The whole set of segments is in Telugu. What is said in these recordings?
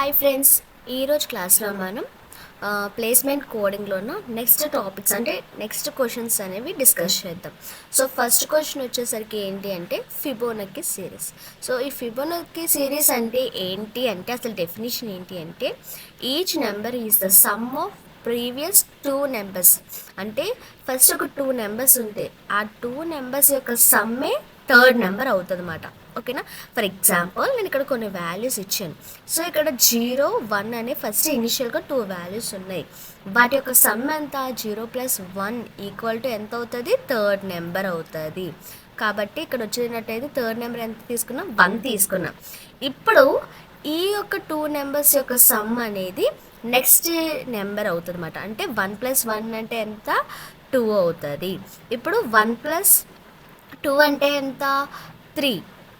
హాయ్ ఫ్రెండ్స్, ఈరోజు క్లాస్లో మనం ప్లేస్మెంట్ కోడింగ్లోన నెక్స్ట్ టాపిక్స్ అంటే నెక్స్ట్ క్వశ్చన్స్ అనేవి డిస్కస్ చేద్దాం. సో ఫస్ట్ క్వశ్చన్ వచ్చేసరికి ఏంటి అంటే ఫిబోనక్కీ సిరీస్. సో ఈ ఫిబోనక్కీ సిరీస్ అంటే ఏంటి అంటే అసలు డెఫినేషన్ ఏంటి అంటే each number is the sum of previous two numbers. అంటే ఫస్ట్ ఒక టూ నెంబర్స్ ఉంటే ఆ టూ నెంబర్స్ యొక్క సమ్మే థర్డ్ నెంబర్ అవుతుంది అన్నమాట. ఓకేనా? ఫర్ ఎగ్జాంపుల్ నేను ఇక్కడ కొన్ని వాల్యూస్ ఇచ్చాను. సో ఇక్కడ 0, 1 అనే ఫస్ట్ ఇనిషియల్గా టూ వాల్యూస్ ఉన్నాయి. వాటి యొక్క సమ్ ఎంత? 0 + 1 = ఎంత అవుతుంది? థర్డ్ నెంబర్ అవుతుంది. కాబట్టి ఇక్కడ వచ్చినట్టయితే థర్డ్ నెంబర్ ఎంత తీసుకున్నాం? 1 తీసుకున్నాం. ఇప్పుడు ఈ యొక్క టూ నెంబర్స్ యొక్క సమ్ అనేది నెక్స్ట్ నెంబర్ అవుతుంది అన్నమాట. అంటే 1 + 1 అంటే ఎంత? 2 అవుతుంది. ఇప్పుడు 1 + 2 అంటే ఎంత? 3.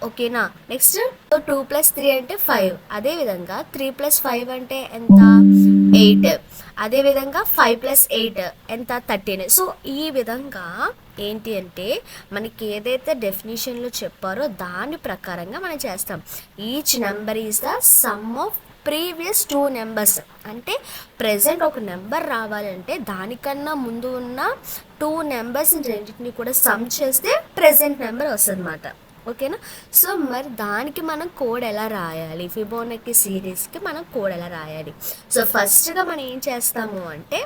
ఓకేనా? నెక్స్ట్ 2 + 3 అంటే 5. అదేవిధంగా 3 + 5 అంటే ఎంత? 8. అదేవిధంగా 5 + 8 ఎంత? 13. సో ఈ విధంగా ఏంటి అంటే మనకి ఏదైతే డెఫినేషన్లో చెప్పారో దాని ప్రకారంగా మనం చేస్తాం. Each number is the sum of previous two numbers. అంటే ప్రజెంట్ ఒక నెంబర్ రావాలంటే దానికన్నా ముందు ఉన్న టూ నెంబర్స్ రెండింటిని కూడా సమ్ చేస్తే ప్రజెంట్ నెంబర్ వస్తుంది అన్నమాట. ఓకేనా? సో మరి దానికి మనం కోడ్ ఎలా రాయాలి? ఫిబోనక్కీ సిరీస్కి మనం కోడ్ ఎలా రాయాలి? సో ఫస్ట్గా మనం ఏం చేస్తాము అంటే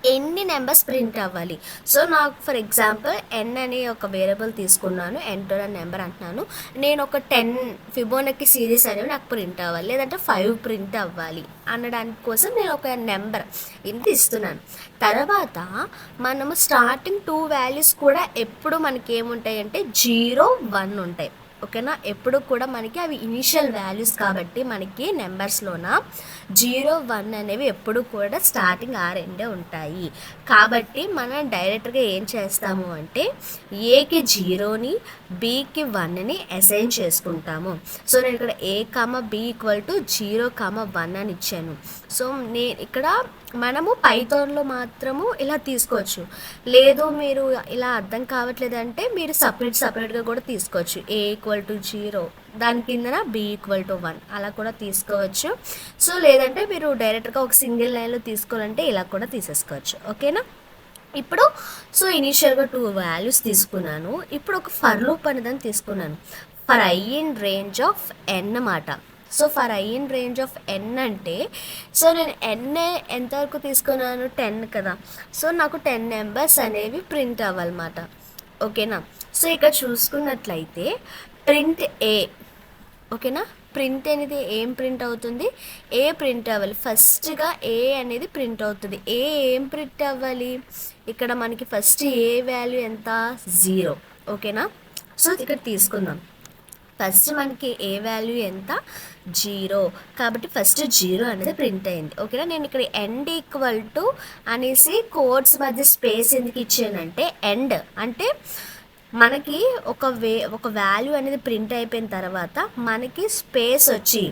ఎన్ని నెంబర్స్ ప్రింట్ అవ్వాలి. సో నాకు ఫర్ ఎగ్జాంపుల్ n అనే ఒక వేరియబుల్ తీసుకున్నాను. ఎంటర్ అనే నెంబర్ అంటున్నాను. నేను ఒక 10 ఫిబోనక్కీ సిరీస్ అనేవి నాకు ప్రింట్ అవ్వాలి, లేదంటే 5 ప్రింట్ అవ్వాలి అనడానికి కోసం నేను ఒక నెంబర్ ఇంత ఇస్తున్నాను. తర్వాత మనము స్టార్టింగ్ టూ వాల్యూస్ కూడా ఎప్పుడు మనకి ఏముంటాయి అంటే 0, 1 ఉంటాయి. ఓకేనా? ఎప్పుడు కూడా మనకి అవి ఇనిషియల్ వాల్యూస్ కాబట్టి మనకి నెంబర్స్లోన 0, 1 అనేవి ఎప్పుడు కూడా స్టార్టింగ్ ఆ రెండే ఉంటాయి. కాబట్టి మనం డైరెక్ట్గా ఏం చేస్తాము అంటే ఏకి 0ని, బికి 1ని అసైన్ చేసుకుంటాము. సో నేను ఇక్కడ a, b = 0, 1 అని ఇచ్చాను. సో నేను ఇక్కడ మనము పైథాన్లో మాత్రము ఇలా తీసుకోవచ్చు. లేదు మీరు ఇలా అర్థం కావట్లేదంటే మీరు సపరేట్గా కూడా తీసుకోవచ్చు. a = 0, దాని కిందన b = 1 అలా కూడా తీసుకోవచ్చు. సో లేదంటే మీరు డైరెక్ట్గా ఒక సింగిల్ లైన్లో తీసుకోవాలంటే ఇలా కూడా తీసేసుకోవచ్చు. ఓకేనా? ఇప్పుడు సో ఇనీషియల్గా టూ వాల్యూస్ తీసుకున్నాను. ఇప్పుడు ఒక ఫర్ లూప్ అనేదాన్ని తీసుకున్నాను. For i in range of n అన్నమాట. So for i in range of n అంటే సో నేను n ఎంతవరకు తీసుకున్నాను? 10 కదా. సో నాకు 10 నెంబర్స్ అనేవి ప్రింట్ అవ్వాలన్నమాట. ఓకేనా? సో ఇక్కడ చూసుకున్నట్లయితే ప్రింట్ a. ఓకేనా? ప్రింట్ అనేది ఏం ప్రింట్ అవుతుంది? ఏ ప్రింట్ అవ్వాలి. ఫస్ట్గా ఏ అనేది ప్రింట్ అవుతుంది. ఏం ప్రింట్ అవ్వాలి? ఇక్కడ మనకి ఫస్ట్ ఏ వాల్యూ ఎంత? 0. ఓకేనా? సో ఇక్కడ తీసుకుందాం. ఫస్ట్ మనకి ఏ వాల్యూ ఎంత? 0. కాబట్టి ఫస్ట్ 0 అనేది ప్రింట్ అయింది. ఓకేనా? నేను ఇక్కడ ఎండ్ = అనేసి కోడ్స్ మధ్య స్పేస్ ఎందుకు ఇచ్చానంటే ఎండ్ అంటే మనకి ఒక వాల్యూ అనేది ప్రింట్ అయిపోయిన తర్వాత మనకి స్పేస్ వచ్చి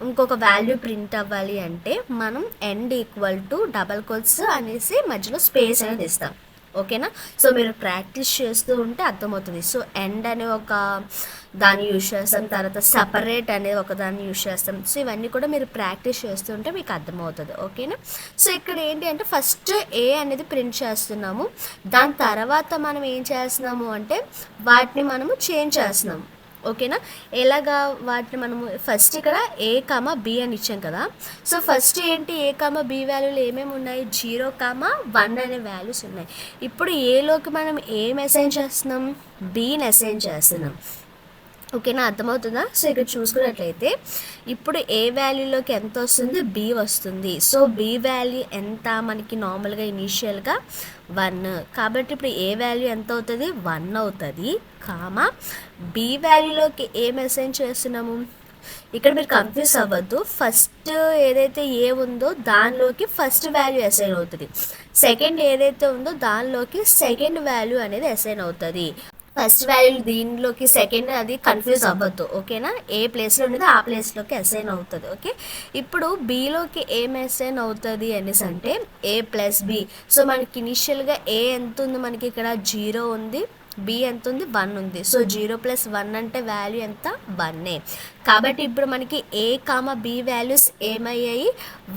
ఇంకొక వాల్యూ ప్రింట్ అవ్వాలి అంటే మనం ఎండ్ = అనేసి మధ్యలో స్పేస్ అనేది ఇస్తాం. ఓకేనా? సో మీరు ప్రాక్టీస్ చేస్తూ ఉంటే అర్థమవుతుంది. సో ఎండ్ అనే ఒక దాన్ని యూజ్ చేస్తాం, తర్వాత సపరేట్ అనేది ఒక దాన్ని యూజ్ చేస్తాం. సో ఇవన్నీ కూడా మీరు ప్రాక్టీస్ చేస్తూ ఉంటే మీకు అర్థమవుతుంది. ఓకేనా? సో ఇక్కడ ఏంటి అంటే ఫస్ట్ ఏ అనేది ప్రింట్ చేస్తున్నాము. దాని తర్వాత మనం ఏం చేస్తున్నాము అంటే వాటిని మనము చేంజ్ చేస్తున్నాము. ఓకేనా? ఎలాగా వాటిని మనము ఫస్ట్ ఇక్కడ a, b అని ఇచ్చాం కదా. సో ఫస్ట్ ఏంటి a, b వాల్యూలు ఏమేమి ఉన్నాయి? 0, 1 అనే వాల్యూస్ ఉన్నాయి. ఇప్పుడు ఏలోకి మనం ఏం అసైన్ చేస్తున్నాం? bని అసైన్ చేస్తున్నాం. ఓకేనా? అర్థమవుతుందా? సో ఇక్కడ చూసుకున్నట్లయితే ఇప్పుడు ఏ వాల్యూలోకి ఎంత వస్తుంది? b వస్తుంది. సో b వాల్యూ ఎంత మనకి నార్మల్గా ఇనీషియల్గా 1. కాబట్టి ఇప్పుడు ఏ వాల్యూ ఎంత అవుతుంది? 1 అవుతుంది. b వాల్యూలోకి ఏం అసైన్ చేస్తున్నాము? ఇక్కడ మీరు కన్ఫ్యూజ్ అవ్వద్దు. ఫస్ట్ ఏదైతే ఏ ఉందో దానిలోకి ఫస్ట్ వాల్యూ అసైన్ అవుతుంది. సెకండ్ ఏదైతే ఉందో దానిలోకి సెకండ్ వాల్యూ అనేది అసైన్ అవుతుంది. ఫస్ట్ వాల్యూ దీనిలోకి సెకండ్ అది కన్ఫ్యూజ్ అవ్వద్దు. ఓకేనా? ఏ ప్లేస్లో ఉండేది ఆ ప్లేస్లోకి అసైన్ అవుతుంది. ఓకే? ఇప్పుడు బీలోకి ఏం అసైన్ అవుతుంది అనేసి అంటే a + b. సో మనకి ఇనిషియల్గా ఏ ఎంత ఉంది? మనకి ఇక్కడ 0 ఉంది, b ఎంత ఉంది? 1 ఉంది. సో 0 + 1 అంటే వాల్యూ ఎంత? 1. కాబట్టి ఇప్పుడు మనకి ఏ కామ బి వాల్యూస్ ఏమయ్యాయి,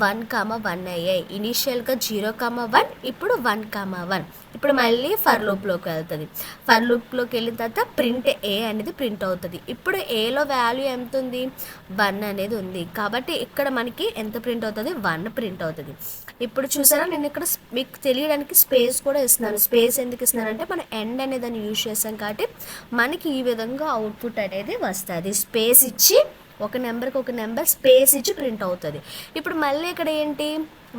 1,1 అయ్యాయి. ఇనీషియల్గా 0,1, ఇప్పుడు 1,1. ఇప్పుడు మళ్ళీ ఫర్ లూప్లోకి వెళ్తుంది. ఫర్ లూప్లోకి వెళ్ళిన తర్వాత ప్రింట్ ఏ అనేది ప్రింట్ అవుతుంది. ఇప్పుడు ఏలో వాల్యూ ఎంత ఉంది, 1 అనేది ఉంది. కాబట్టి ఇక్కడ మనకి ఎంత ప్రింట్ అవుతుంది, 1 ప్రింట్ అవుతుంది. ఇప్పుడు చూసారా, నేను ఇక్కడ మీకు తెలియడానికి స్పేస్ కూడా ఇస్తున్నాను. స్పేస్ ఎందుకు ఇస్తున్నానంటే మనం ఎండ్ అనే దాన్ని యూజ్ చేస్తాం కాబట్టి మనకి ఈ విధంగా అవుట్పుట్ అనేది వస్తుంది. స్పేస్ ఇచ్చి ఒక నెంబర్కి ఒక నెంబర్ స్పేస్ ఇచ్చి ప్రింట్ అవుతుంది. ఇప్పుడు మళ్ళీ ఇక్కడ ఏంటి,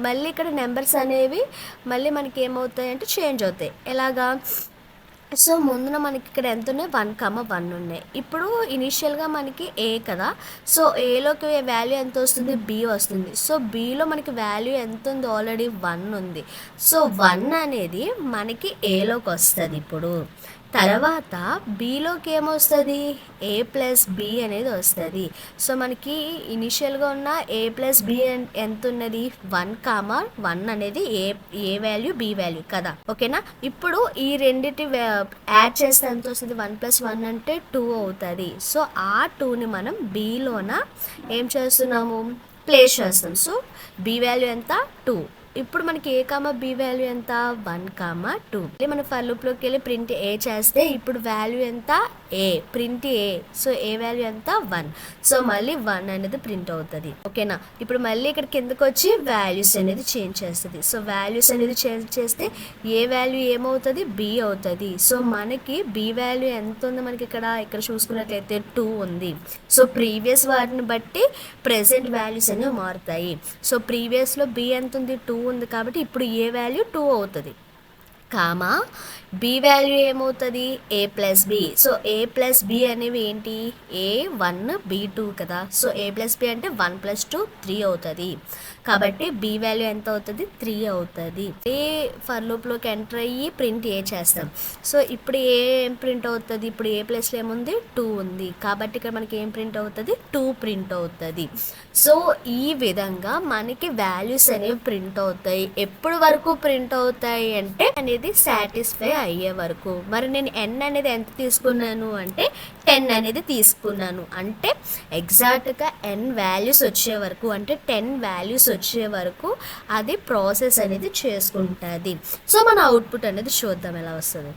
మళ్ళీ ఇక్కడ నెంబర్స్ అనేవి మళ్ళీ మనకి ఏమవుతాయి అంటే చేంజ్ అవుతాయి. ఎలాగా, సో ముందున మనకి ఇక్కడ ఎంత ఉన్నాయి, 1,1 ఉన్నాయి. ఇప్పుడు ఇనీషియల్గా మనకి ఏ కదా, సో ఏలోకి వాల్యూ ఎంత వస్తుంది, బి వస్తుంది. సో బిలో మనకి వాల్యూ ఎంత ఉంది, ఆల్రెడీ 1 ఉంది. సో 1 అనేది మనకి ఏలోకి వస్తుంది. ఇప్పుడు తర్వాత బిలోకి ఏమొస్తుంది, ఏ ప్లస్ బి అనేది వస్తుంది. సో మనకి ఇనిషియల్గా ఉన్న ఏ ప్లస్ బి ఎంత ఉన్నది, 1,1 అనేది ఏ వాల్యూ బి వాల్యూ కదా, ఓకేనా. ఇప్పుడు ఈ రెండింటి యాడ్ చేస్తే ఎంత వస్తుంది, 1 + 1 అంటే 2 అవుతుంది. సో ఆ 2ని మనం బిలోన ఏం చేస్తున్నాము, ప్లేస్ చేస్తాం. సో బి వాల్యూ ఎంత, 2. ఇప్పుడు మనకి ఏ కామా బి వాల్యూ ఎంత, 1,2. మనం ఫర్ లూప్లోకి వెళ్ళి ప్రింట్ ఏ చేస్తే ఇప్పుడు వాల్యూ ఎంత, ఏ, ప్రింట్ ఏ. సో ఏ వాల్యూ ఎంత, 1. సో మళ్ళీ 1 అనేది ప్రింట్ అవుతుంది, ఓకేనా. ఇప్పుడు మళ్ళీ ఇక్కడ కిందకు వచ్చి వాల్యూస్ అనేది చేంజ్ చేస్తుంది. సో వాల్యూస్ అనేది చేంజ్ చేస్తే ఏ వాల్యూ ఏమవుతుంది, బి అవుతుంది. సో మనకి బి వాల్యూ ఎంత ఉంది, మనకి ఇక్కడ చూసుకున్నట్లయితే 2 ఉంది. సో ప్రీవియస్ వాటిని బట్టి ప్రెసెంట్ వాల్యూస్ అనేవి మారుతాయి. సో ప్రీవియస్లో బి ఎంత ఉంది, 2 ఉంది. కాబట్టి ఇప్పుడు ఏ వాల్యూ 2 అవుతుంది, కామా బి వాల్యూ ఏమవుతుంది, ఏ ప్లస్ బి. సో ఏ ప్లస్ బి అనేవి ఏంటి, A1 B2 కదా. సో ఏ ప్లస్ బి అంటే 1 + 2 3 అవుతుంది. కాబట్టి బి వాల్యూ ఎంత అవుతుంది, 3 అవుతుంది. ఏ ఫర్ లూప్లోకి ఎంటర్ అయ్యి ప్రింట్ ఏ చేస్తాం. సో ఇప్పుడు ఏం ప్రింట్ అవుతుంది, ఇప్పుడు ఏ ప్లస్లో ఏముంది, 2 ఉంది. కాబట్టి ఇక్కడ మనకి ఏం ప్రింట్ అవుతుంది, 2 ప్రింట్ అవుతుంది. సో ఈ విధంగా మనకి వాల్యూస్ అనేవి ప్రింట్ అవుతాయి. ఎప్పుడు వరకు ప్రింట్ అవుతాయి అంటే అనేది సాటిస్ఫై అయ్యే వరకు. మరి నేను ఎన్ అనేది ఎంత తీసుకున్నాను అంటే 10 అనేది తీసుకున్నాను. అంటే ఎగ్జాక్ట్గా ఎన్ వాల్యూస్ వచ్చే వరకు, అంటే 10 వాల్యూస్ వచ్చే వరకు అది ప్రాసెస్ అనేది చేసుకుంటుంది. సో మన అవుట్పుట్ అనేది చూద్దాం ఎలా వస్తుంది.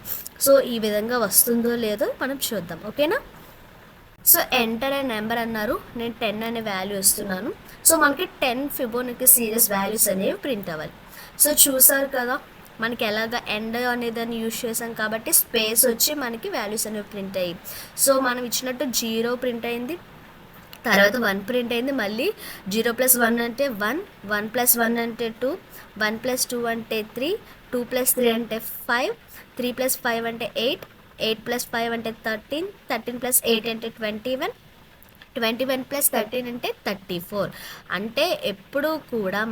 సో ఈ విధంగా వస్తుందో లేదో మనం చూద్దాం, ఓకేనా. సో ఎంటర్ అనే నెంబర్ అన్నారు, నేను 10 అనే వాల్యూ ఇస్తున్నాను. సో మనకి 10 ఫిబోనకీ సిరీస్ వాల్యూస్ అనేవి ప్రింట్ అవ్వాలి. సో చూసారు కదా, మనకి ఎలాగ ఎండ్ అనేదాన్ని యూజ్ చేసాం కాబట్టి స్పేస్ వచ్చి మనకి వాల్యూస్ అనేవి ప్రింట్ అయ్యి. సో మనం ఇచ్చినట్టు 0 ప్రింట్ అయింది, తర్వాత 1 ప్రింట్ అయింది. మళ్ళీ 0 + 1 అంటే 1, 1 + 1 అంటే 2, 1 + 2 అంటే 3, 2 + 3 అంటే 5, 3 + 5 అంటే 8, 8 + 5 అంటే 13, 13 + 8 అంటే 21, 21 + 13 అంటే 34. అంటే ఎప్పుడూ కూడా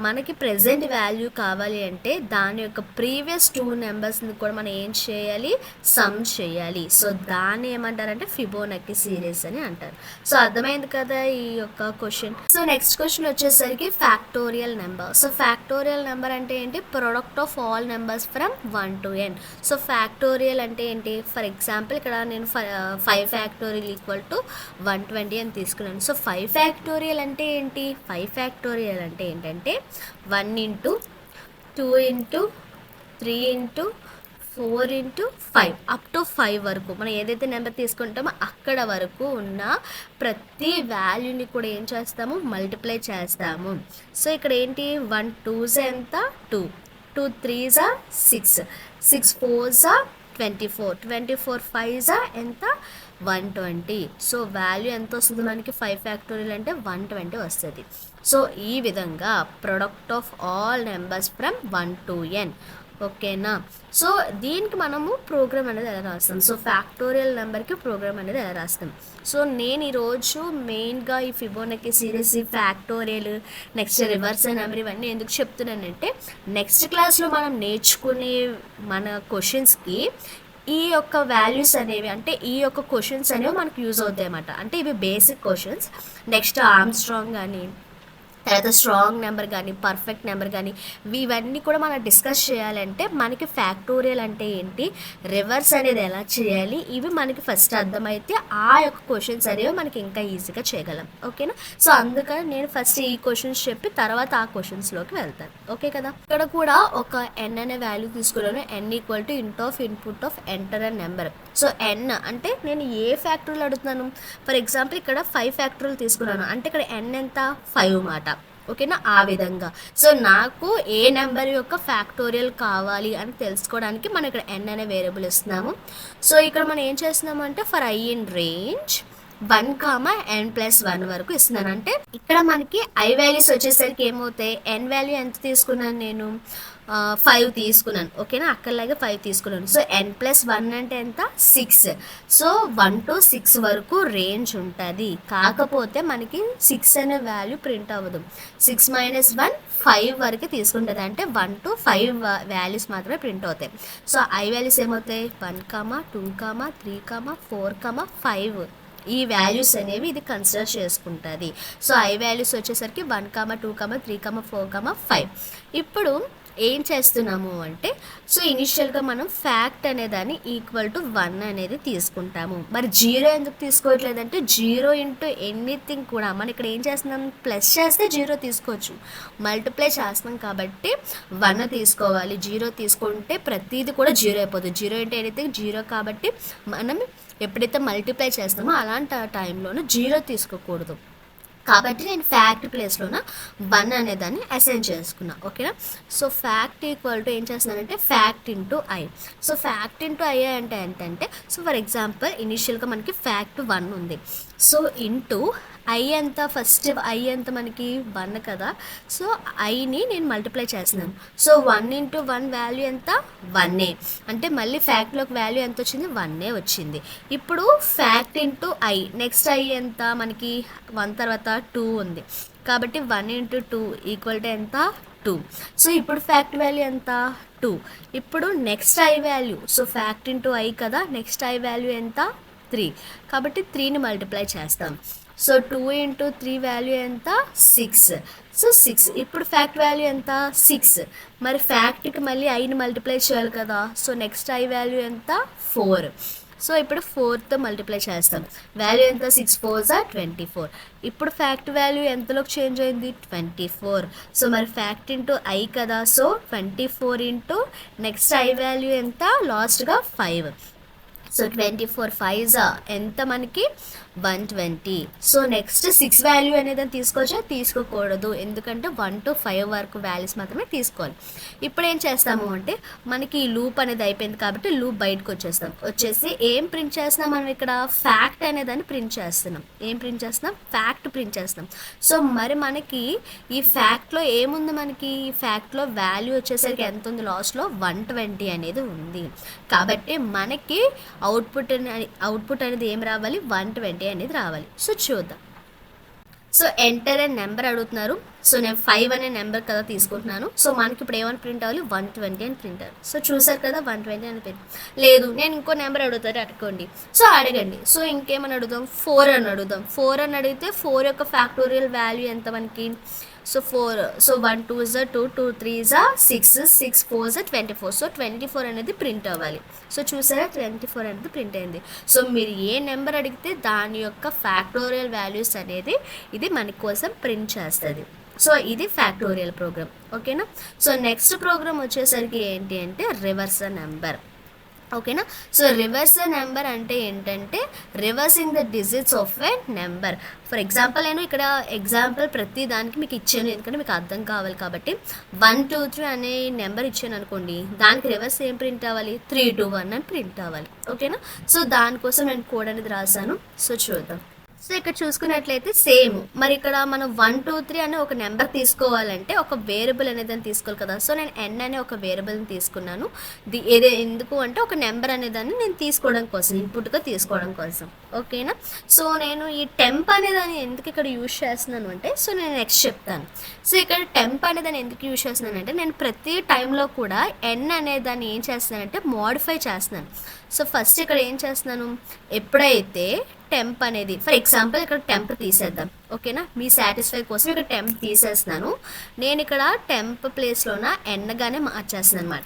మనకి ప్రెజెంట్ వాల్యూ కావాలి అంటే దాని యొక్క ప్రీవియస్ 2 నెంబర్స్ని కూడా మనం ఏం చేయాలి, సమ్ చేయాలి. సో దాన్ని ఏమంటారంటే ఫిబోనకీ సిరీస్ అని అంటారు. సో అర్థమైంది కదా ఈ యొక్క క్వశ్చన్. సో నెక్స్ట్ క్వశ్చన్ వచ్చేసరికి factorial number. So factorial number అంటే ఏంటి, product of all numbers from 1 to n. So factorial అంటే ఏంటి, ఫర్ ఎగ్జాంపుల్ ఇక్కడ నేను 5 ఫ్యాక్టోరియల్ = 120 అని తీసుకున్నాను. సో 5 ఫ్యాక్టోరియల్ అంటే ఏంటి, 5 ఫ్యాక్టోరియల్ అంటే ఏంటంటే 1 × 2 × 3 × 4 × 5 అప్ టు 5 వరకు మనం ఏదైతే నెంబర్ తీసుకుంటామో అక్కడ వరకు ఉన్న ప్రతి వాల్యూని కూడా ఏం చేస్తాము, మల్టిప్లై చేస్తాము. సో ఇక్కడ ఏంటి, 1 2s ఎంత, 2, 2 3s 6, 6 4s 24, 24 5s ఎంత, 120. సో వాల్యూ ఎంత వస్తుంది మనకి, 5 ఫ్యాక్టోరియల్ అంటే 120 వస్తుంది. సో ఈ విధంగా product of all numbers from 1 to n, ఓకేనా. సో దీనికి మనము ప్రోగ్రామ్ అనేది ఎలా రాస్తాం, సో ఫ్యాక్టోరియల్ నెంబర్కి ప్రోగ్రామ్ అనేది ఎలా రాస్తాం. సో నేను ఈరోజు మెయిన్గా ఈ Fibonacci series, factorial, next reverse number ఇవన్నీ ఎందుకు చెప్తున్నానంటే నెక్స్ట్ క్లాస్లో మనం నేర్చుకునే మన క్వశ్చన్స్కి ఈ యొక్క వాల్యూస్ అనేవి, అంటే ఈ యొక్క క్వశ్చన్స్ అనేవి మనకు యూజ్ అవుతాయి అన్నమాట. అంటే ఇవి బేసిక్ క్వశ్చన్స్. నెక్స్ట్ ఆర్మ్స్ట్రాంగ్ కానీ తర్వాత స్ట్రాంగ్ నెంబర్ కానీ పర్ఫెక్ట్ నెంబర్ కానీ ఇవన్నీ కూడా మనం డిస్కస్ చేయాలంటే మనకి ఫ్యాక్టోరియల్ అంటే ఏంటి, రివర్స్ అనేది ఎలా చేయాలి, ఇవి మనకి ఫస్ట్ అర్థమైతే ఆ యొక్క క్వశ్చన్స్ అనేవి మనకి ఇంకా ఈజీగా చేయగలం. ఓకేనా? సో అందుకని నేను ఫస్ట్ ఈ క్వశ్చన్స్ చెప్పి తర్వాత ఆ క్వశ్చన్స్లోకి వెళ్తాను. ఓకే కదా? ఇక్కడ కూడా ఒక ఎన్ అనే వాల్యూ తీసుకున్నాను. N equal to int of input of enter and number. So N అంటే నేను ఏ ఫ్యాక్టరీలు అడుగుతున్నాను, ఫర్ ఎగ్జాంపుల్ ఇక్కడ 5 ఫ్యాక్టరీలు తీసుకున్నాను అంటే ఇక్కడ ఎన్ ఎంత 5 మాట. ఓకేనా? ఆ విధంగా సో నాకు ఏ నెంబర్ యొక్క ఫ్యాక్టోరియల్ కావాలి అని తెలుసుకోవడానికి మనం ఇక్కడ ఎన్ అనే వేరియబుల్ ఇస్తున్నాము. సో ఇక్కడ మనం ఏం చేస్తున్నాము అంటే for I in range 1, n+1 వరకు ఇస్తున్నాను. అంటే ఇక్కడ మనకి ఐ వాల్యూస్ వచ్చేసరికి ఏమవుతాయి, ఎన్ వాల్యూ ఎంత తీసుకున్నాను నేను 5 తీసుకున్నాను. ఓకేనా? అక్కడలాగే 5 తీసుకున్నాను. సో n+1 అంటే ఎంత 6. సో 1 to 6 వరకు రేంజ్ ఉంటుంది. కాకపోతే మనకి 6 అనే వాల్యూ ప్రింట్ అవ్వదు. 6 - 1 5 వరకు తీసుకుంటుంది. అంటే 1 to 5 వాల్యూస్ మాత్రమే ప్రింట్ అవుతాయి. సో ఐ వాల్యూస్ ఏమవుతాయి 1, 2, 3, 4, 5 ఈ వాల్యూస్ అనేవి ఇది కన్సిడర్ చేసుకుంటుంది. సో ఐ వాల్యూస్ వచ్చేసరికి 1, 2, 3, 4, 5. ఇప్పుడు ఏం చేస్తున్నాము అంటే సో ఇనిషియల్గా మనం ఫ్యాక్ట్ అనేదాన్ని ఈక్వల్ టు 1 అనేది తీసుకుంటాము. మరి 0 ఎందుకు తీసుకోవట్లేదంటే 0 ఇంటూ ఎనీథింగ్ కూడా మనం ఇక్కడ ఏం చేస్తున్నాం, ప్లస్ చేస్తే 0 తీసుకోవచ్చు, మల్టిప్లై చేస్తున్నాం కాబట్టి 1 తీసుకోవాలి. 0 తీసుకుంటే ప్రతిదీ కూడా 0 అయిపోతుంది. 0 ఇంటూ ఎనీథింగ్ 0 కాబట్టి మనం ఎప్పుడైతే మల్టిప్లై చేస్తామో అలాంటి టైంలోనూ 0 తీసుకోకూడదు. కాబట్టి నేను ఫ్యాక్ట్ ప్లేస్లోన 1 అనేదాన్ని అసైన్ చేసుకున్నా. ఓకేనా? సో ఫ్యాక్ట్ ఈక్వల్ టు ఏం చేస్తున్నానంటే fact into I. So fact into I అంటే ఏంటంటే సో ఫర్ ఎగ్జాంపుల్ ఇనిషియల్గా మనకి ఫ్యాక్ట్ 1 ఉంది. సో ఇంటూ ఐ ఎంత, ఫస్ట్ ఐ ఎంత మనకి 1 కదా. సో ఐని నేను మల్టిప్లై చేస్తున్నాను. సో 1 × 1 వాల్యూ ఎంత 1 అంటే మళ్ళీ ఫ్యాక్ట్లోకి వాల్యూ ఎంత వచ్చింది 1 వచ్చింది. ఇప్పుడు fact into I, next I ఎంత మనకి 1 తర్వాత 2 ఉంది కాబట్టి 1 × 2 ఈక్వల్ టు ఎంత 2. సో ఇప్పుడు ఫ్యాక్ట్ వాల్యూ ఎంత 2. ఇప్పుడు next I value, so fact into I కదా, నెక్స్ట్ ఐ వాల్యూ ఎంత 3 కాబట్టి 3ని మల్టిప్లై చేస్తాం. సో 2 × 3 వాల్యూ ఎంత 6. సో 6 ఇప్పుడు ఫ్యాక్ట్ వాల్యూ ఎంత 6. మరి ఫ్యాక్ట్కి మళ్ళీ ఐని మల్టిప్లై చేయాలి కదా. సో నెక్స్ట్ ఐ వాల్యూ ఎంత 4. సో ఇప్పుడు 4తో మల్టిప్లై చేస్తాం. వాల్యూ ఎంత 6 × 4 = 24. ఇప్పుడు ఫ్యాక్ట్ వాల్యూ ఎంతలోకి చేంజ్ అయింది 24. సో మరి ఫ్యాక్ట్ ఇంటూ ఐ కదా. So 24 into next I value ఎంత లాస్ట్గా 5. సో 24 5 ఎంత మనకి 120. సో నెక్స్ట్ 6 వాల్యూ అనేది తీసుకోవచ్చా, తీసుకోకూడదు, ఎందుకంటే 1 to 5 వరకు వాల్యూస్ మాత్రమే తీసుకోవాలి. ఇప్పుడు ఏం చేస్తాము అంటే మనకి ఈ లూప్ అనేది అయిపోయింది కాబట్టి లూప్ బయటకు వచ్చేసి ఏం ప్రింట్ చేస్తున్నాం మనం ఇక్కడ ఫ్యాక్ట్ అనేదాన్ని ప్రింట్ చేస్తున్నాం. ఏం ప్రింట్ చేస్తున్నాం, ఫ్యాక్ట్ ప్రింట్ చేస్తున్నాం. సో మరి మనకి ఈ ఫ్యాక్ట్లో ఏముంది, మనకి ఈ ఫ్యాక్ట్లో వాల్యూ వచ్చేసరికి ఎంత ఉంది లాస్ట్లో 120 అనేది ఉంది. కాబట్టి మనకి అవుట్పుట్ అనేది ఏం రావాలి 120 అనేది రావాలి. సో చూద్దాం. సో ఎంటర్ అండ్ నెంబర్ అడుగుతున్నారు. సో నేను 5 అనే నెంబర్ కదా తీసుకుంటున్నాను. సో మనకి ఇప్పుడు ఏమని ప్రింట్ అవ్వాలి 120 అని ప్రింట్ అవ్వాలి. సో చూసారు కదా 120 అని ప్రింట్. లేదు నేను ఇంకో నెంబర్ అడుగుతారు అనుకోండి. సో అడగండి. సో ఇంకేమని అడుగుదాం 4 అని అడుగుదాం. 4 అని అడిగితే 4 యొక్క ఫ్యాక్టోరియల్ వాల్యూ ఎంత మనకి, సో 4. సో 1 2 = 2, 2 3 = 6, 6 4 = 24. సో 24 అనేది ప్రింట్ అవ్వాలి. సో చూసారా 24 అనేది ప్రింట్ అయింది. సో మీరు ఏ నెంబర్ అడిగితే దాని యొక్క ఫ్యాక్టోరియల్ వాల్యూస్ అనేది ఇది మన కోసం ప్రింట్ చేస్తుంది. సో ఇది ఫ్యాక్టోరియల్ ప్రోగ్రామ్. ఓకేనా? సో నెక్స్ట్ ప్రోగ్రామ్ వచ్చేసరికి ఏంటి అంటే రివర్స్ నెంబర్. ఓకేనా? సో రివర్స్ నెంబర్ అంటే ఏంటంటే reversing the digits of a number. For example నేను ఇక్కడ ఎగ్జాంపుల్ ప్రతి దానికి మీకు ఇచ్చాను, ఎందుకంటే మీకు అర్థం కావాలి కాబట్టి. 1 2 3 అనే నెంబర్ ఇచ్చాను అనుకోండి, దానికి రివర్స్ ఏం ప్రింట్ అవ్వాలి 3 2 1 అని ప్రింట్ అవ్వాలి. ఓకేనా? సో దానికోసం నేను కోడ్ అనేది రాశాను. సో చూద్దాం. సో ఇక్కడ చూసుకున్నట్లయితే సేమ్. మరి ఇక్కడ మనం 1 2 3 అనే ఒక నెంబర్ తీసుకోవాలంటే ఒక వేరియబుల్ అనేది తీసుకోవాలి కదా. సో నేను n అనే ఒక వేరియబుల్ని తీసుకున్నాను. ఎందుకు అంటే ఒక నెంబర్ అనేదాన్ని నేను తీసుకోవడం కోసం, ఇన్పుట్గా తీసుకోవడం కోసం. ఓకేనా? సో నేను ఈ టెంప్ అనేదాన్ని ఎందుకు ఇక్కడ యూజ్ చేస్తున్నాను అంటే సో నేను నెక్స్ట్ చెప్తాను. సో ఇక్కడ టెంప్ అనేదాన్ని ఎందుకు యూజ్ చేస్తున్నాను అంటే నేను ప్రతి టైంలో కూడా n అనేదాన్ని ఏం చేస్తున్నానంటే మోడిఫై చేస్తున్నాను. సో ఫస్ట్ ఇక్కడ ఏం చేస్తున్నాను, ఎప్పుడైతే టెంప్ అనేది, ఫర్ ఎగ్జాంపుల్ ఇక్కడ టెంప్ తీసేద్దాం, ఓకేనా. మీ సాటిస్ఫై కోసం ఇక్కడ టెంప్ తీసేస్తున్నాను. నేను ఇక్కడ టెంప్ ప్లేస్లోన ఎన్గానే మార్చేస్తున్నాను అనమాట.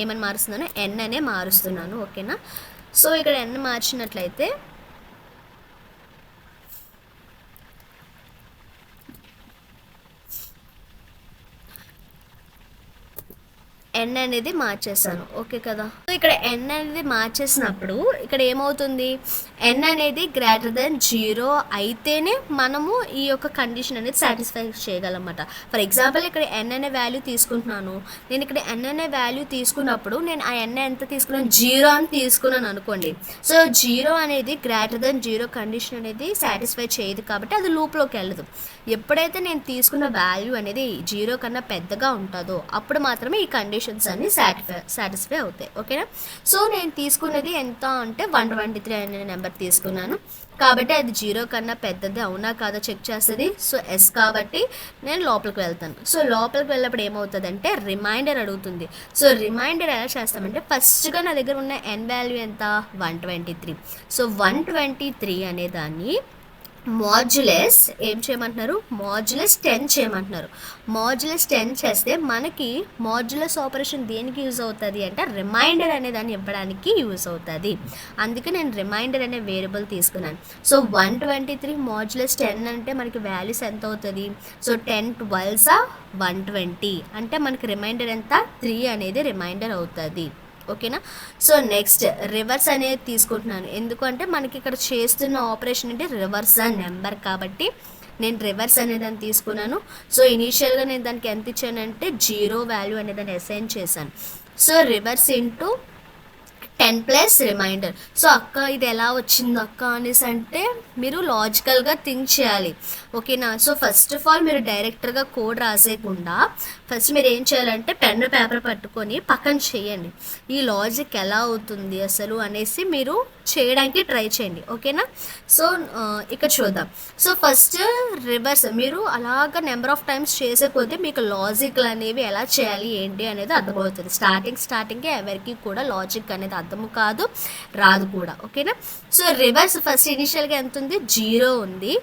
ఏమని మారుస్తున్నాను? ఎన్ అనే మారుస్తున్నాను, ఓకేనా. సో ఇక్కడ ఎన్ మార్చినట్లయితే ఎన్ అనేది మార్చేసాను, ఓకే కదా. సో ఇక్కడ ఎన్ అనేది మార్చేసినప్పుడు ఇక్కడ ఏమవుతుంది? ఎన్ అనేది గ్రేటర్ దెన్ 0 అయితేనే మనము ఈ యొక్క కండిషన్ అనేది సాటిస్ఫై చేయగలమన్నమాట. ఫర్ ఎగ్జాంపుల్ ఇక్కడ ఎన్ అనే వాల్యూ తీసుకుంటున్నాను. నేను ఇక్కడ ఎన్ అనే వాల్యూ తీసుకున్నప్పుడు నేను ఆ ఎన్ ఎంత తీసుకున్నాను? 0 అని తీసుకున్నాను అనుకోండి. సో 0 అనేది గ్రేటర్ దెన్ 0 కండిషన్ అనేది సాటిస్ఫై చేయదు కాబట్టి అది లూప్లోకి వెళ్ళదు. ఎప్పుడైతే నేను తీసుకున్న వాల్యూ అనేది 0 కన్నా పెద్దగా ఉంటుందో అప్పుడు మాత్రమే ఈ కండిషన్స్ అన్ని సాటిస్ఫై అవుతాయి, ఓకేనా. సో నేను తీసుకున్నది ఎంత అంటే 123 అనే నెంబర్ తీసుకున్నాను కాబట్టి అది 0 కన్నా పెద్దది అవునా కాదో చెక్ చేస్తుంది. సో ఎస్ కాబట్టి నేను లోపలికి వెళ్తాను. సో లోపలికి వెళ్ళినప్పుడు ఏమవుతుంది అంటే రిమైండర్ అడుగుతుంది. సో రిమైండర్ ఎలా చేస్తామంటే ఫస్ట్గా నా దగ్గర ఉన్న ఎన్ వాల్యూ ఎంత? 123. సో 123 అనే దాన్ని మాడ్యులస్ ఏం చేయమంటున్నారు? మాడ్యులస్ 10 చేయమంటున్నారు. మాడ్యులస్ 10 చేస్తే మనకి మాడ్యులస్ ఆపరేషన్ దేనికి యూజ్ అవుతుంది అంటే రిమైండర్ అనే దాన్ని ఇవ్వడానికి యూజ్ అవుతుంది. అందుకే నేను రిమైండర్ అనే వేరియబుల్ తీసుకున్నాను. సో 123 మాడ్యులస్ 10 అంటే మనకి వాల్యూస్ ఎంత అవుతుంది? సో 10 12 120 అంటే మనకి రిమైండర్ ఎంత? 3 అనేది రిమైండర్ అవుతుంది, ఓకేనా. సో నెక్స్ట్ రివర్స్ అనేది తీసుకుంటున్నాను. ఎందుకంటే మనకి ఇక్కడ చేస్తున్న ఆపరేషన్ అంటే రివర్స్ నెంబర్ కాబట్టి నేను రివర్స్ అనేదాన్ని తీసుకున్నాను. సో ఇనీషియల్గా నేను దానికి ఎంత ఇచ్చానంటే 0 వాల్యూ అనేదాన్ని అసైన్ చేశాను. So reverse into 10 plus remainder. So అక్క ఇది ఎలా వచ్చింది అక్క అనేసి అంటే మీరు లాజికల్గా థింక్ చేయాలి, ఓకేనా. సో ఫస్ట్ ఆఫ్ ఆల్ మీరు డైరెక్ట్గా కోడ్ రాసేయకుండా ఫస్ట్ మీరు ఏం చేయాలంటే పెన్ పేపర్ పట్టుకొని పక్కన చేయండి. ఈ లాజిక్ ఎలా అవుతుంది అసలు అనేసి మీరు చేయడానికి ట్రై చేయండి, ఓకేనా. సో ఇక చూద్దాం. సో ఫస్ట్ రివర్స్ మీరు అలాగ నెంబర్ ఆఫ్ టైమ్స్ చేసేపోతే మీకు లాజిక్లు అనేవి ఎలా చేయాలి ఏంటి అనేది అర్థమవుతుంది. స్టార్టింగ్కే ఎవరికి కూడా లాజిక్ అనేది అర్థము కాదు, రాదు కూడా, ఓకేనా. సో రివర్స్ ఫస్ట్ ఇనిషియల్గా ఎంత ఉంది? 0 ఉంది.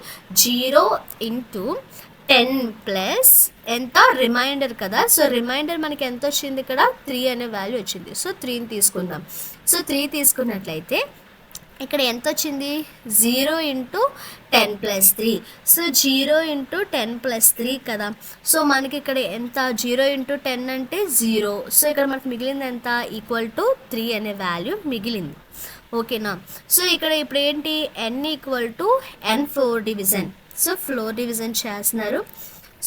0 ఇంటూ 10 ప్లస్ ఎంత? రిమైండర్ కదా. సో రిమైండర్ మనకి ఎంత వచ్చింది? ఇక్కడ 3 అనే వాల్యూ వచ్చింది. సో 3ని తీసుకుందాం. సో 3 తీసుకున్నట్లయితే ఇక్కడ ఎంత వచ్చింది? 0 into 10 plus 3. So 0 into 10 plus 3 కదా. సో మనకి ఇక్కడ ఎంత? 0 ఇంటూ 10 అంటే 0. సో ఇక్కడ మనకి మిగిలింది ఎంత? ఈక్వల్ టు 3 అనే వాల్యూ మిగిలింది, ఓకేనా. సో ఇక్కడ ఇప్పుడు ఏంటి? n equal to n floor division. So floor division చేస్తున్నారు.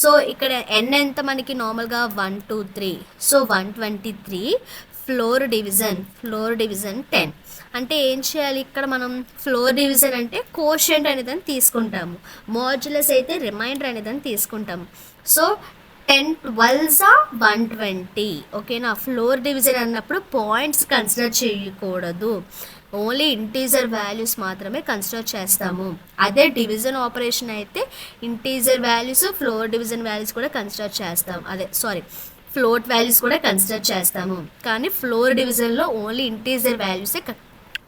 సో ఇక్కడ n ఎంత మనకి నార్మల్గా 1 2 3. సో 123 ఫ్లోర్ డివిజన్ 10 అంటే ఏం చేయాలి? ఇక్కడ మనం ఫ్లోర్ డివిజన్ అంటే కోషెంట్ అనేదాన్ని తీసుకుంటాము, మాడ్యులస్ అయితే రిమైండర్ అనేదాన్ని తీసుకుంటాము. సో 10 12 120, ఓకేనా. ఫ్లోర్ డివిజన్ అన్నప్పుడు పాయింట్స్ కన్సిడర్ చేయకూడదు, ఓన్లీ ఇంటీజర్ వాల్యూస్ మాత్రమే కన్సిడర్ చేస్తాము. అదే డివిజన్ ఆపరేషన్ అయితే integer values floor division values కూడా కన్సిడర్ చేస్తాం. ఫ్లోట్ వాల్యూస్ కూడా కన్సిడర్ చేస్తాము. కానీ ఫ్లోర్ డివిజన్లో ఓన్లీ ఇంటీజర్ వాల్యూసే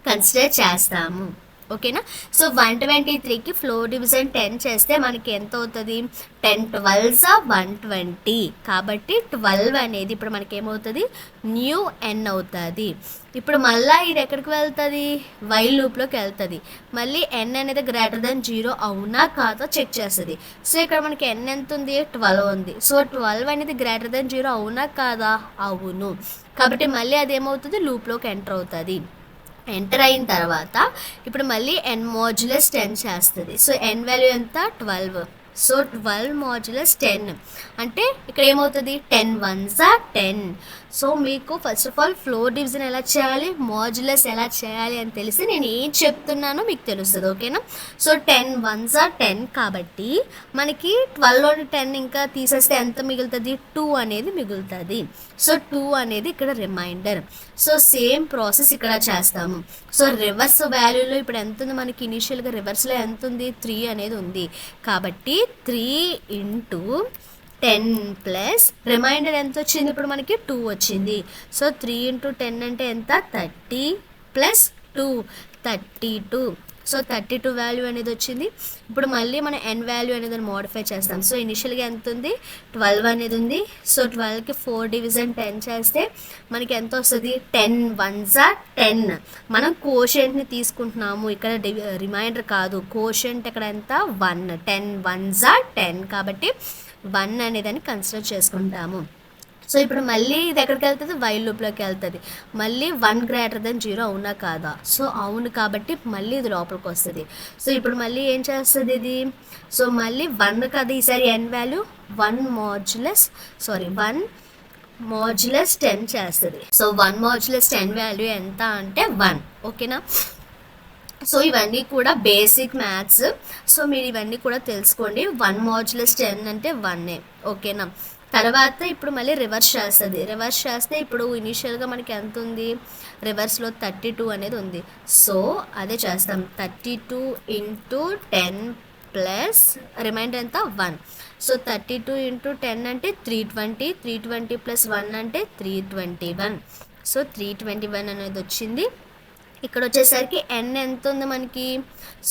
కన్సిడర్ చేస్తాము, ఓకేనా. సో 123కి ఫ్లోర్ డివిజన్ 10 చేస్తే మనకి ఎంత అవుతుంది? 10 12 120 కాబట్టి 12 అనేది ఇప్పుడు మనకి ఏమవుతుంది? న్యూ n అవుతుంది. ఇప్పుడు మళ్ళీ ఇది ఎక్కడికి వెళ్తుంది? వైల్ లూప్లోకి వెళ్తుంది. మళ్ళీ n అనేది గ్రేటర్ దెన్ 0 అవునా కాదో చెక్ చేస్తుంది. సో ఇక్కడ మనకి n ఎంత ఉంది? 12 ఉంది. సో 12 అనేది గ్రేటర్ దెన్ 0 అవునా కాదా? అవును. కాబట్టి మళ్ళీ అది ఏమవుతుంది? లూప్లోకి ఎంటర్ అవుతుంది. ఎంటర్ అయిన తర్వాత ఇప్పుడు మళ్ళీ n మాడ్యులస్ 10 చేస్తుంది. సో n వాల్యూ ఎంత? 12. సో 12 మాడ్యులస్ 10 అంటే ఇక్కడ ఏమవుతుంది? 10 1s 10. సో మీకు first of all floor division ఎలా చేయాలి, మాడ్యులస్ ఎలా చేయాలి అని తెలిసి నేను ఏం చెప్తున్నానో మీకు తెలుస్తుంది, ఓకేనా. సో 10 1s 10 కాబట్టి మనకి 12 10 ఇంకా తీసేస్తే ఎంత మిగులుతుంది? 2 అనేది మిగులుతుంది. సో 2 అనేది ఇక్కడ రిమైండర్. సో సేమ్ ప్రాసెస్ ఇక్కడ చేస్తాము. సో రివర్స్ వాల్యూలో ఇప్పుడు ఎంత ఉంది మనకి? ఇనీషియల్గా రివర్స్లో ఎంత ఉంది? 3 అనేది ఉంది కాబట్టి 3 ఇంటూ 10 ప్లస్ రిమైండర్ ఎంత వచ్చింది? ఇప్పుడు మనకి 2 వచ్చింది. సో 3 ఇంటూ 10 అంటే ఎంత? 30 ప్లస్ 2 32. సో 32 వాల్యూ అనేది వచ్చింది. ఇప్పుడు మళ్ళీ మనం n వాల్యూ అనేది మోడిఫై చేస్తాం. సో ఇనిషియల్గా ఎంత ఉంది, 12 అనేది ఉంది. సో 12కి 4 డివిజన్ 10 చేస్తే మనకి ఎంత వస్తుంది, 10 1s are 10. మనం కోషెంట్ని తీసుకుంటున్నాము, ఇక్కడ రిమైండర్ కాదు. కోషెంట్ ఇక్కడ ఎంత, 1. 10 1s are 10 కాబట్టి 1 అనేదాన్ని కన్సిడర్ చేసుకుంటాము. సో ఇప్పుడు మళ్ళీ ఇది ఎక్కడికి వెళ్తుంది, వైల్ లూప్లోకి వెళ్తుంది. మళ్ళీ 1 గ్రేటర్ దెన్ 0 అవునా కాదా, సో అవును కాబట్టి మళ్ళీ ఇది లోపలికి వస్తుంది. సో ఇప్పుడు మళ్ళీ ఏం చేస్తుంది ఇది, సో మళ్ళీ 1 కదా ఈసారి n వాల్యూ 1 మాడ్యులస్ 10 చేస్తుంది. సో 1 మాడ్యులస్ 10 వాల్యూ ఎంత అంటే 1. ఓకేనా. సో ఇవన్నీ కూడా బేసిక్ మ్యాథ్స్. సో మీరు ఇవన్నీ కూడా తెలుసుకోండి. 1 మాడ్యులస్ 10 అంటే 1. ఓకేనా. తర్వాత ఇప్పుడు మళ్ళీ రివర్స్ చేస్తే ఇప్పుడు ఇనీషియల్గా మనకి ఎంత ఉంది, రివర్స్లో 32 అనేది ఉంది. సో అదే చేస్తాం, 32 ఇంటూ 10 ప్లస్ రిమైండర్ ఎంత 1. సో 32 ఇంటూ 10 అంటే 320, 320 ప్లస్ 1 అంటే 321. సో 321 అనేది వచ్చింది. ఇక్కడ వచ్చేసరికి n ఎంత ఉంది మనకి,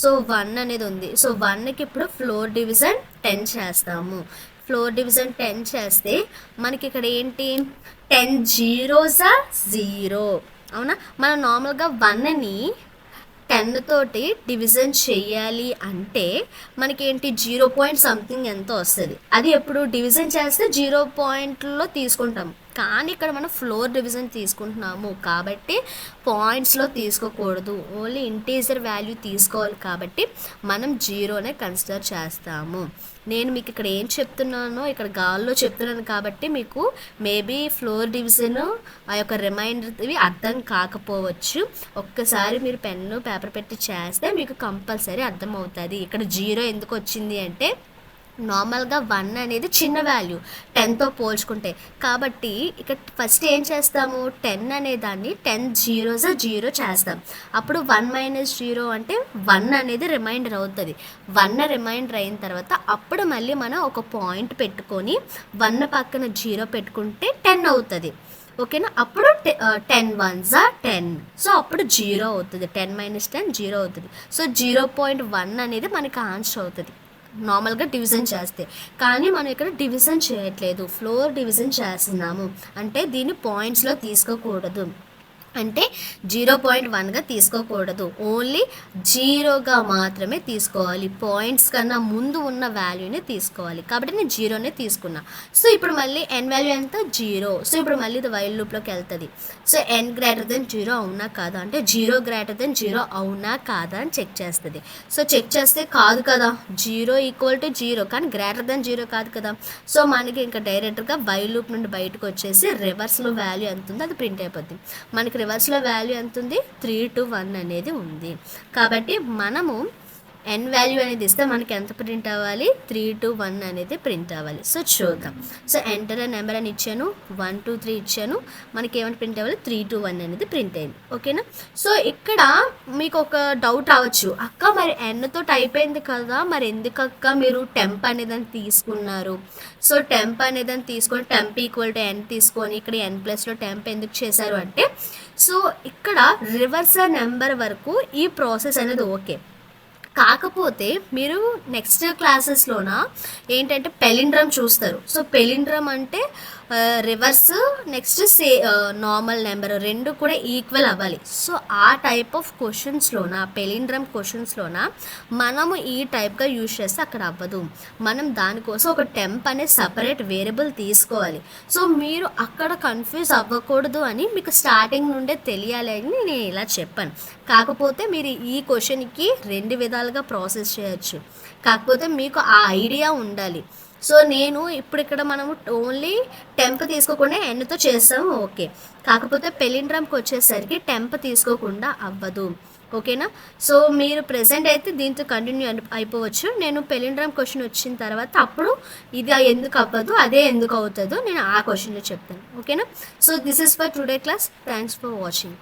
సో 1 అనేది ఉంది. సో 1కి ఇప్పుడు ఫ్లోర్ డివిజన్ 10 చేస్తాము. ఫ్లోర్ డివిజన్ 10 చేస్తే మనకి ఇక్కడ ఏంటి, 10 zeros are 0. అవునా. మనం నార్మల్గా 1ని 10 తోటి డివిజన్ చేయాలి అంటే మనకి ఏంటి, 0 పాయింట్ సంథింగ్ ఎంతో వస్తుంది. అది ఎప్పుడు డివిజన్ చేస్తే 0 పాయింట్లో తీసుకుంటాం. కానీ ఇక్కడ మనం ఫ్లోర్ డివిజన్ తీసుకుంటున్నాము కాబట్టి పాయింట్స్లో తీసుకోకూడదు, ఓన్లీ ఇంటీజర్ వాల్యూ తీసుకోవాలి. కాబట్టి మనం 0నే కన్సిడర్ చేస్తాము. నేను మీకు ఇక్కడ ఏం చెప్తున్నానో ఇక్కడ గాల్లో చెప్తున్నాను కాబట్టి మీకు మేబీ ఫ్లోర్ డివిజన్ ఆ యొక్క రిమైండర్ ఇవి అర్థం కాకపోవచ్చు. ఒక్కసారి మీరు పెన్ను పేపర్ పెట్టి చేస్తే మీకు కంపల్సరీ అర్థమవుతుంది. ఇక్కడ 0 ఎందుకు వచ్చింది అంటే నార్మల్గా 1 అనేది చిన్న వాల్యూ 10తో పోల్చుకుంటే. కాబట్టి ఇక్కడ ఫస్ట్ ఏం చేస్తాము, 10 అనే దాన్ని 10 zeros 0 చేస్తాం. అప్పుడు 1 మైనస్ 0 అంటే 1 అనేది రిమైండర్ అవుతుంది. 1 రిమైండర్ అయిన తర్వాత అప్పుడు మళ్ళీ మనం ఒక పాయింట్ పెట్టుకొని 1 పక్కన 0 పెట్టుకుంటే 10 అవుతుంది. ఓకేనా. అప్పుడు 10 1s are 10. సో అప్పుడు 0 అవుతుంది. 10 మైనస్ 10 0 అవుతుంది. సో 0.1 అనేది మనకి ఆన్సర్ అవుతుంది నార్మల్గా డివిజన్ చేస్తే. కానీ మనం ఇక్కడ డివిజన్ చేయట్లేదు, ఫ్లోర్ డివిజన్ చేస్తున్నాము. అంటే దీన్ని పాయింట్స్లో తీసుకోకూడదు, అంటే 0.1గా తీసుకోకూడదు, ఓన్లీ 0గా మాత్రమే తీసుకోవాలి. పాయింట్స్ కన్నా ముందు ఉన్న వాల్యూని తీసుకోవాలి. కాబట్టి నేను 0నే తీసుకున్నా. సో ఇప్పుడు మళ్ళీ n వాల్యూ ఎంత, 0. సో ఇప్పుడు మళ్ళీ ఇది వైల్ లూప్లోకి వెళ్తుంది. సో n గ్రేటర్ దెన్ 0 అవునా కాదా అంటే 0 గ్రేటర్ దెన్ 0 అవునా కాదా అని చెక్ చేస్తుంది. సో చెక్ చేస్తే కాదు కదా, 0 ఈక్వల్ టు 0 కానీ గ్రేటర్ దెన్ 0 కాదు కదా. సో మనకి ఇంకా డైరెక్ట్గా వైల్ లూప్ నుండి బయటకు వచ్చేసి రివర్స్లో వాల్యూ ఎంత ఉందో అది ప్రింట్ అయిపోద్ది. మనకి రివర్స్లో వాల్యూ ఎంత ఉంది, 3 to 1 అనేది ఉంది. కాబట్టి మనము n వాల్యూ అనేది ఇస్తే మనకి ఎంత ప్రింట్ అవ్వాలి, 3 to 1 అనేది ప్రింట్ అవ్వాలి. సో చూద్దాం. సో ఎంటర్ నెంబర్ అని ఇచ్చాను, 1 2 3 ఇచ్చాను, మనకి ఏమైనా ప్రింట్ అవ్వాలి, 3 to 1 అనేది ప్రింట్ అయింది. ఓకేనా. సో ఇక్కడ మీకు ఒక డౌట్ రావచ్చు, అక్క మరి nతో అయిపోయింది కదా, మరి ఎందుకు అక్క మీరు టెంప్ అనేదాన్ని తీసుకున్నారు. సో టెంప్ అనేదాన్ని తీసుకొని టెంప్ ఈక్వల్ టు n తీసుకొని ఇక్కడ n+లో టెంప్ ఎందుకు చేశారు అంటే, సో ఇక్కడ రివర్స్ నెంబర్ వరకు ఈ ప్రాసెస్ అనేది ఓకే. కాకపోతే మీరు నెక్స్ట్ క్లాసెస్లోన ఏంటంటే పెలిండ్రమ్ చూస్తారు. సో పెలిండ్రమ్ అంటే రివర్స్ నెక్స్ట్ నార్మల్ నెంబర్ రెండు కూడా ఈక్వల్ అవ్వాలి. సో ఆ టైప్ ఆఫ్ క్వశ్చన్స్లోన, పెలిండ్రమ్ క్వశ్చన్స్లోన మనము ఈ టైప్గా యూజ్ చేస్తే అక్కడ అవ్వదు. మనం దానికోసం ఒక టెంప్ అనే సపరేట్ వేరియబుల్ తీసుకోవాలి. సో మీరు అక్కడ కన్ఫ్యూజ్ అవ్వకూడదు అని మీకు స్టార్టింగ్ నుండే తెలియాలి అని నేను ఇలా చెప్పాను. కాకపోతే మీరు ఈ క్వశ్చన్కి 2 విధాలుగా ప్రాసెస్ చేయొచ్చు, కాకపోతే మీకు ఆ ఐడియా ఉండాలి. సో నేను ఇప్పుడు ఇక్కడ మనము ఓన్లీ టెంప్ తీసుకోకుండా ఎన్తో చేస్తాము ఓకే. కాకపోతే పెలిండ్రమ్కి వచ్చేసరికి టెంప్ తీసుకోకుండా అవ్వదు. ఓకేనా. సో మీరు ప్రెజెంట్ అయితే దీంతో కంటిన్యూ అయిపోవచ్చు. నేను పెలిండ్రమ్ క్వశ్చన్ వచ్చిన తర్వాత అప్పుడు ఇది ఎందుకు అవ్వదు, అదే ఎందుకు అవుతుందో నేను ఆ క్వశ్చన్లో చెప్తాను. ఓకేనా. So this is for today class. Thanks for watching.